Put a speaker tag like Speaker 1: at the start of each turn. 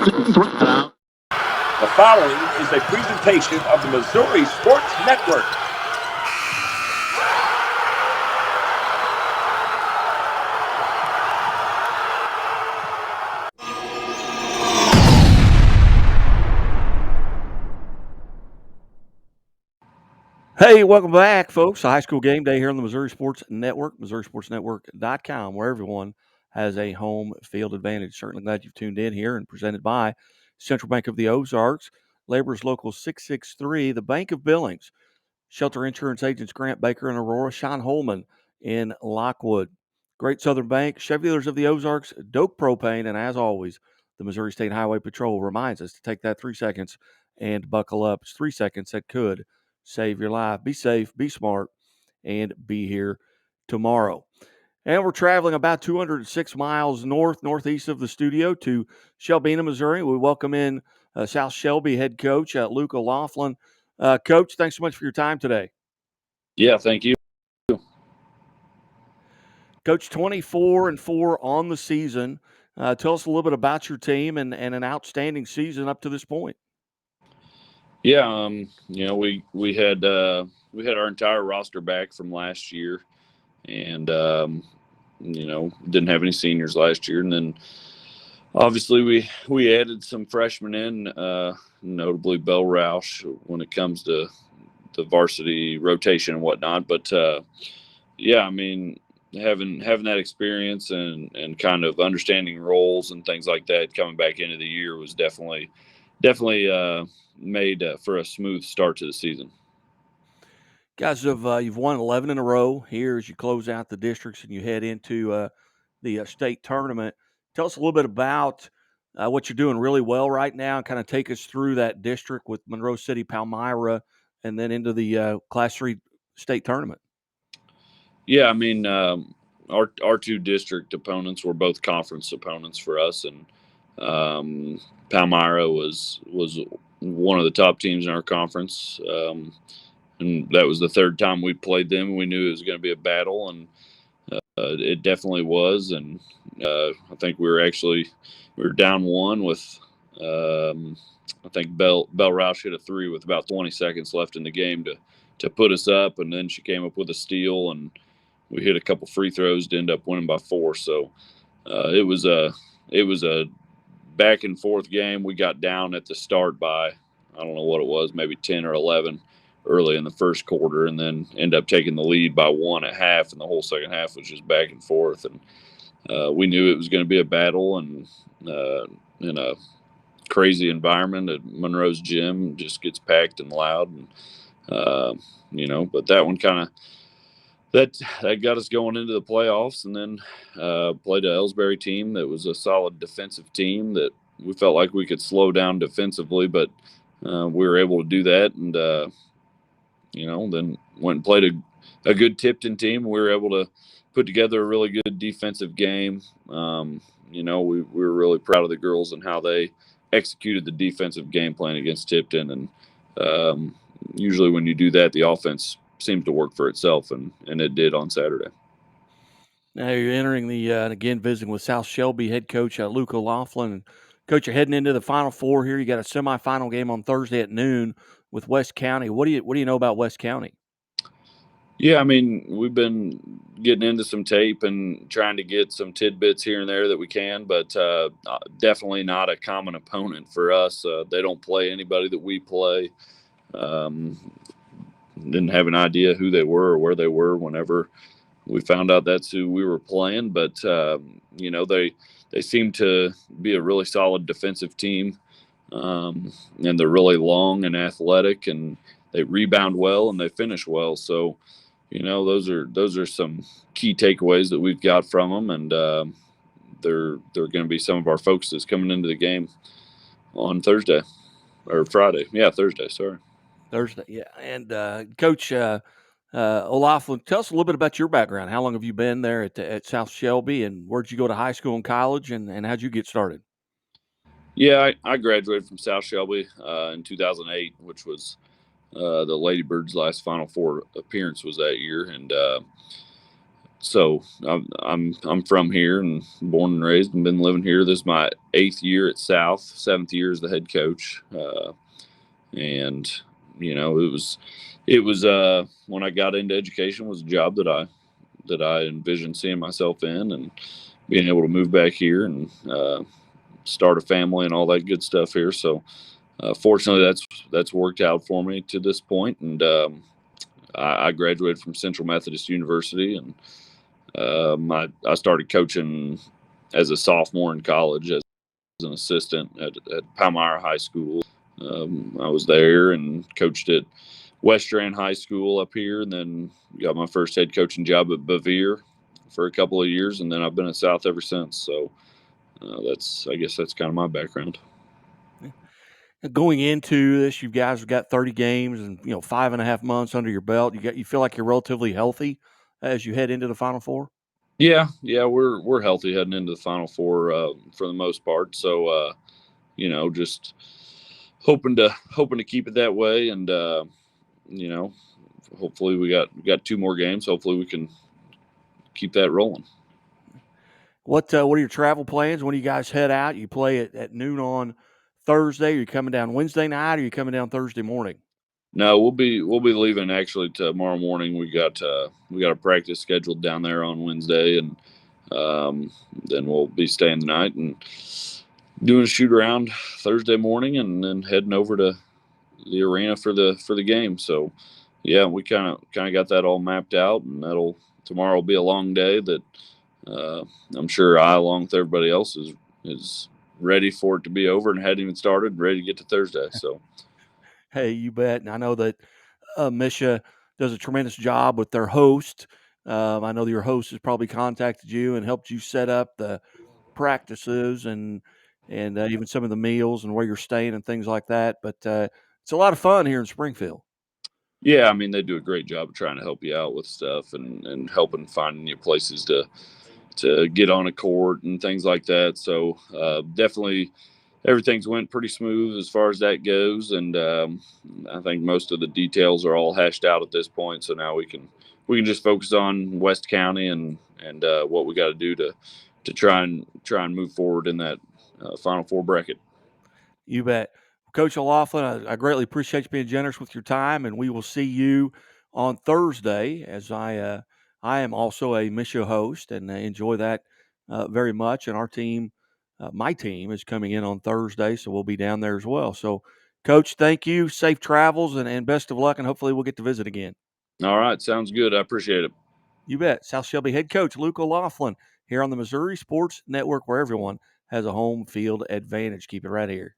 Speaker 1: The following is a presentation of the Missouri Sports Network.
Speaker 2: Hey, welcome back, folks. A high school game day here on the Missouri Sports Network, MissouriSportsNetwork.com, where everyone has a home field advantage. Certainly glad you've tuned in here and presented by Central Bank of the Ozarks, Laborers Local 663, the Bank of Billings, Shelter Insurance Agents Grant Baker and Aurora, Sean Holman in Lockwood, Great Southern Bank, Chevy Dealers of the Ozarks, Doak Propane, and as always, the Missouri State Highway Patrol reminds us to take that 3 seconds and buckle up. It's 3 seconds that could save your life. Be safe, be smart, and be here tomorrow. And we're traveling about 206 miles northeast of the studio to Shelby, Missouri. We welcome in South Shelby head coach Luke O'Laughlin. Coach, thanks so much for your time today.
Speaker 3: Yeah, thank you.
Speaker 2: Coach, 24-4 on the season. Tell us a little bit about your team and an outstanding season up to this point.
Speaker 3: Yeah, we had our entire roster back from last year, and didn't have any seniors last year, and then obviously we added some freshmen in, notably Bell Roush when it comes to the varsity rotation and whatnot. But having that experience and kind of understanding roles and things like that coming back into the year was definitely made for a smooth start to the season.
Speaker 2: Guys, you've won 11 in a row here as you close out the districts and you head into the state tournament. Tell us a little bit about what you're doing really well right now, and kind of take us through that district with Monroe City, Palmyra, and then into the Class 3 state tournament.
Speaker 3: Yeah, our two district opponents were both conference opponents for us, and Palmyra was one of the top teams in our conference, and that was the third time we played them. We knew it was going to be a battle, and it definitely was. And I think we were down one with I think Bell Roush hit a three with about 20 seconds left in the game to put us up, and then she came up with a steal, and we hit a couple free throws to end up winning by 4. So it was a back and forth game. We got down at the start by, I don't know what it was, maybe 10 or 11 early in the first quarter, and then end up taking the lead by 1 at half, and the whole second half was just back and forth. And we knew it was going to be a battle, and in a crazy environment at Monroe's gym, just gets packed and loud, and but that one kind of that got us going into the playoffs, and then played an Ellsbury team that was a solid defensive team that we felt like we could slow down defensively, but we were able to do that, and then went and played a good Tipton team. We were able to put together a really good defensive game. We were really proud of the girls and how they executed the defensive game plan against Tipton, and usually when you do that, the offense seems to work for itself, and it did on Saturday.
Speaker 2: Now you're entering the again visiting with South Shelby head coach Luke O'Laughlin. Coach, you're heading into the Final Four here. You got a semifinal game on Thursday at noon with West County. What do you know about West County?
Speaker 3: Yeah, we've been getting into some tape and trying to get some tidbits here and there that we can, but definitely not a common opponent for us. They don't play anybody that we play. Didn't have an idea who they were or where they were whenever we found out that's who we were playing, but they seem to be a really solid defensive team, and they're really long and athletic, and they rebound well and they finish well. So, those are some key takeaways that we've got from them, and they're going to be some of our focuses coming into the game on Thursday or Friday. Yeah, Thursday. Sorry.
Speaker 2: Thursday. Yeah, and Coach O'Laughlin, tell us a little bit about your background. How long have you been there at South Shelby, and where'd you go to high school and college, and how'd you get started?
Speaker 3: Yeah, I graduated from South Shelby in 2008, which was the Ladybirds' last Final Four appearance was that year, and So I'm from here and born and raised and been living here. This is my 8th year at South, 7th year as the head coach, and it was when I got into education was a job that I envisioned seeing myself in, and being able to move back here and start a family and all that good stuff here. So fortunately, that's worked out for me to this point, and I graduated from Central Methodist University, and I started coaching as a sophomore in college as an assistant at Palmyra High School. I was there and coached at West Strand High School up here, and then got my first head coaching job at Bevere for a couple of years, and then I've been at South ever since. So I guess that's kind of my background.
Speaker 2: Going into this, you guys have got 30 games and 5.5 months under your belt. You feel like you're relatively healthy as you head into the Final Four.
Speaker 3: Yeah, we're healthy heading into the Final Four for the most part. So just hoping to keep it that way, and hopefully we got 2 more games. Hopefully we can keep that rolling.
Speaker 2: What are your travel plans? When do you guys head out? You play at noon on Thursday. Are you coming down Wednesday night? Or are you coming down Thursday morning?
Speaker 3: No, we'll be leaving actually tomorrow morning. We got a practice scheduled down there on Wednesday, and then we'll be staying the night and doing a shoot around Thursday morning, and then heading over to the arena for the game. So yeah, we kind of got that all mapped out, and tomorrow will be a long day that I'm sure I, along with everybody else, is ready for it to be over and hadn't even started, ready to get to Thursday. So
Speaker 2: Hey, you bet. And I know that Misha does a tremendous job with their host. I know that your host has probably contacted you and helped you set up the practices and even some of the meals and where you're staying and things like that. But it's a lot of fun here in Springfield.
Speaker 3: yeah, I mean, they do a great job of trying to help you out with stuff and helping finding you places to get on a court and things like that. So definitely everything's went pretty smooth as far as that goes, and I think most of the details are all hashed out at this point. So now we can just focus on West County and what we got to do to try and move forward in that Final Four bracket.
Speaker 2: You bet. Coach O'Laughlin, I greatly appreciate you being generous with your time, and we will see you on Thursday, as I am also a Misha host and enjoy that very much. And our team, my team, is coming in on Thursday, so we'll be down there as well. So, Coach, thank you. Safe travels and best of luck, and hopefully we'll get to visit again.
Speaker 3: All right, sounds good. I appreciate it.
Speaker 2: You bet. South Shelby head coach Luke O'Laughlin here on the Missouri Sports Network, where everyone has a home field advantage. Keep it right here.